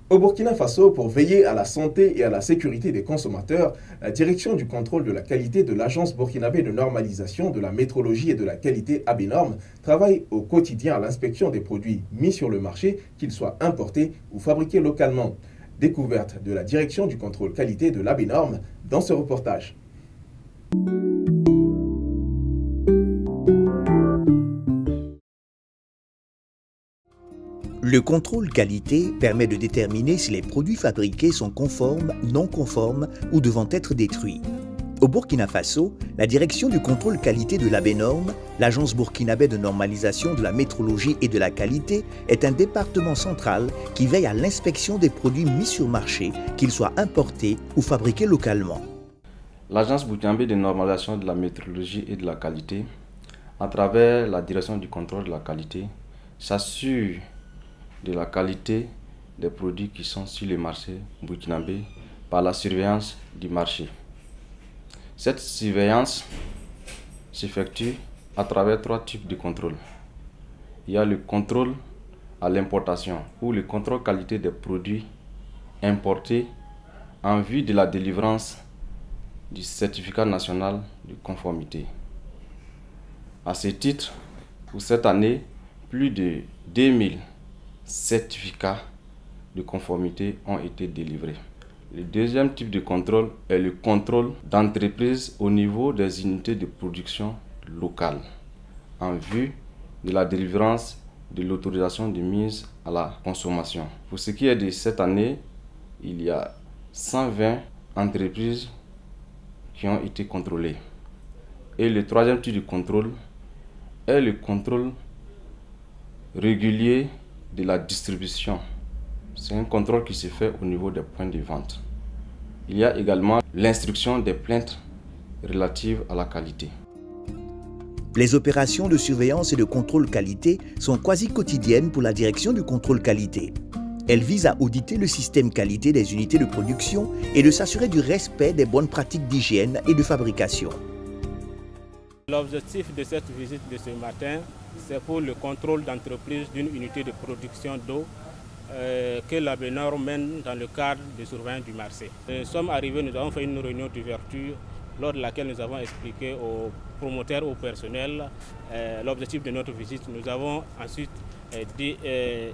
Au Burkina Faso, pour veiller à la santé et à la sécurité des consommateurs, la direction du contrôle de la qualité de l'Agence burkinabé de normalisation de la métrologie et de la qualité ABNORM travaille au quotidien à l'inspection des produits mis sur le marché, qu'ils soient importés ou fabriqués localement. Découverte de la direction du contrôle qualité de l'ABNORM dans ce reportage. Le contrôle qualité permet de déterminer si les produits fabriqués sont conformes, non conformes ou devant être détruits. Au Burkina Faso, la direction du contrôle qualité de l'ABNORM, l'agence burkinabé de normalisation de la métrologie et de la qualité, est un département central qui veille à l'inspection des produits mis sur marché, qu'ils soient importés ou fabriqués localement. L'agence burkinabé de normalisation de la métrologie et de la qualité, à travers la direction du contrôle de la qualité, s'assure de la qualité des produits qui sont sur le marché burkinabé par la surveillance du marché. Cette surveillance s'effectue à travers 3 types de contrôles. Il y a le contrôle à l'importation ou le contrôle qualité des produits importés en vue de la délivrance du certificat national de conformité. À ce titre, pour cette année, plus de 2000 certificats de conformité ont été délivrés. Le deuxième type de contrôle est le contrôle d'entreprise au niveau des unités de production locales en vue de la délivrance de l'autorisation de mise à la consommation. Pour ce qui est de cette année, il y a 120 entreprises qui ont été contrôlées. Et le troisième type de contrôle est le contrôle régulier de la distribution. C'est un contrôle qui se fait au niveau des points de vente. Il y a également l'instruction des plaintes relatives à la qualité. Les opérations de surveillance et de contrôle qualité sont quasi quotidiennes pour la direction du contrôle qualité. Elles visent à auditer le système qualité des unités de production et de s'assurer du respect des bonnes pratiques d'hygiène et de fabrication. L'objectif de cette visite de ce matin, c'est pour le contrôle d'entreprise d'une unité de production d'eau que l'ABNORM mène dans le cadre de surveillance du marché. Nous sommes arrivés, nous avons fait une réunion d'ouverture lors de laquelle nous avons expliqué aux promoteurs, au personnel, l'objectif de notre visite. Nous avons ensuite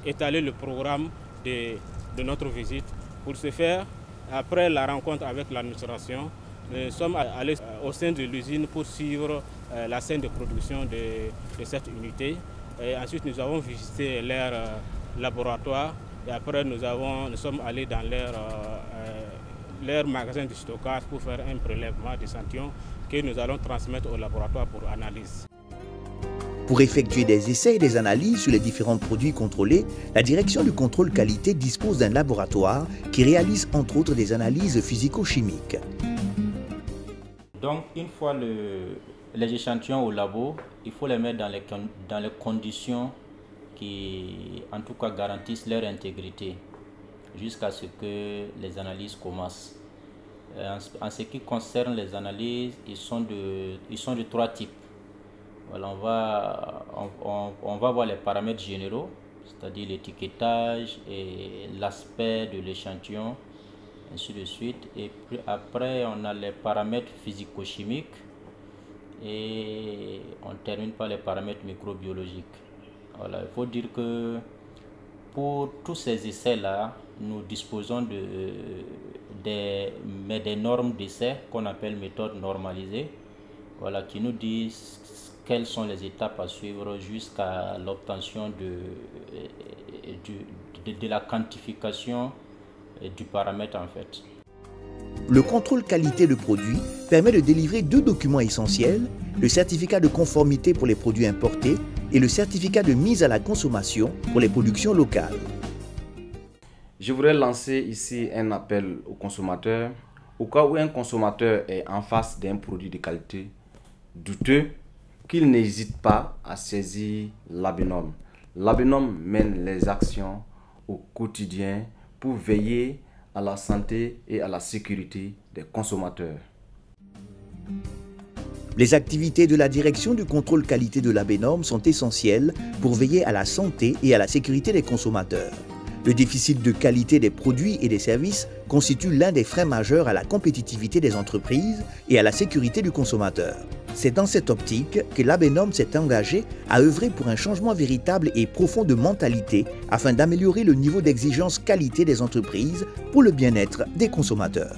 étalé le programme de notre visite. Pour ce faire, après la rencontre avec l'administration, nous sommes allés au sein de l'usine pour suivre la scène de production de cette unité. Et ensuite, nous avons visité leur laboratoire et après nous sommes allés dans leur magasin de stockage pour faire un prélèvement d'échantillons que nous allons transmettre au laboratoire pour analyse. Pour effectuer des essais et des analyses sur les différents produits contrôlés, la direction du contrôle qualité dispose d'un laboratoire qui réalise entre autres des analyses physico-chimiques. Donc une fois les échantillons au labo, il faut les mettre dans les conditions qui en tout cas garantissent leur intégrité jusqu'à ce que les analyses commencent. En ce qui concerne les analyses, ils sont de 3 types. Voilà, on va voir les paramètres généraux, c'est-à-dire l'étiquetage et l'aspect de l'échantillon, ainsi de suite. Et puis après, on a les paramètres physico-chimiques et on termine par les paramètres microbiologiques. Voilà, il faut dire que pour tous ces essais-là, nous disposons des normes d'essai qu'on appelle méthodes normalisées, voilà, qui nous disent quelles sont les étapes à suivre jusqu'à l'obtention de la quantification du paramètre en fait. Le contrôle qualité de produit permet de délivrer 2 documents essentiels, le certificat de conformité pour les produits importés et le certificat de mise à la consommation pour les productions locales. Je voudrais lancer ici un appel aux consommateurs. Au cas où un consommateur est en face d'un produit de qualité douteux, qu'il n'hésite pas à saisir l'ABNORM. L'ABNORM mène les actions au quotidien pour veiller à la santé et à la sécurité des consommateurs. Les activités de la direction du contrôle qualité de l'ABNORM sont essentielles pour veiller à la santé et à la sécurité des consommateurs. Le déficit de qualité des produits et des services constitue l'un des freins majeurs à la compétitivité des entreprises et à la sécurité du consommateur. C'est dans cette optique que l'Abenorm s'est engagé à œuvrer pour un changement véritable et profond de mentalité afin d'améliorer le niveau d'exigence qualité des entreprises pour le bien-être des consommateurs.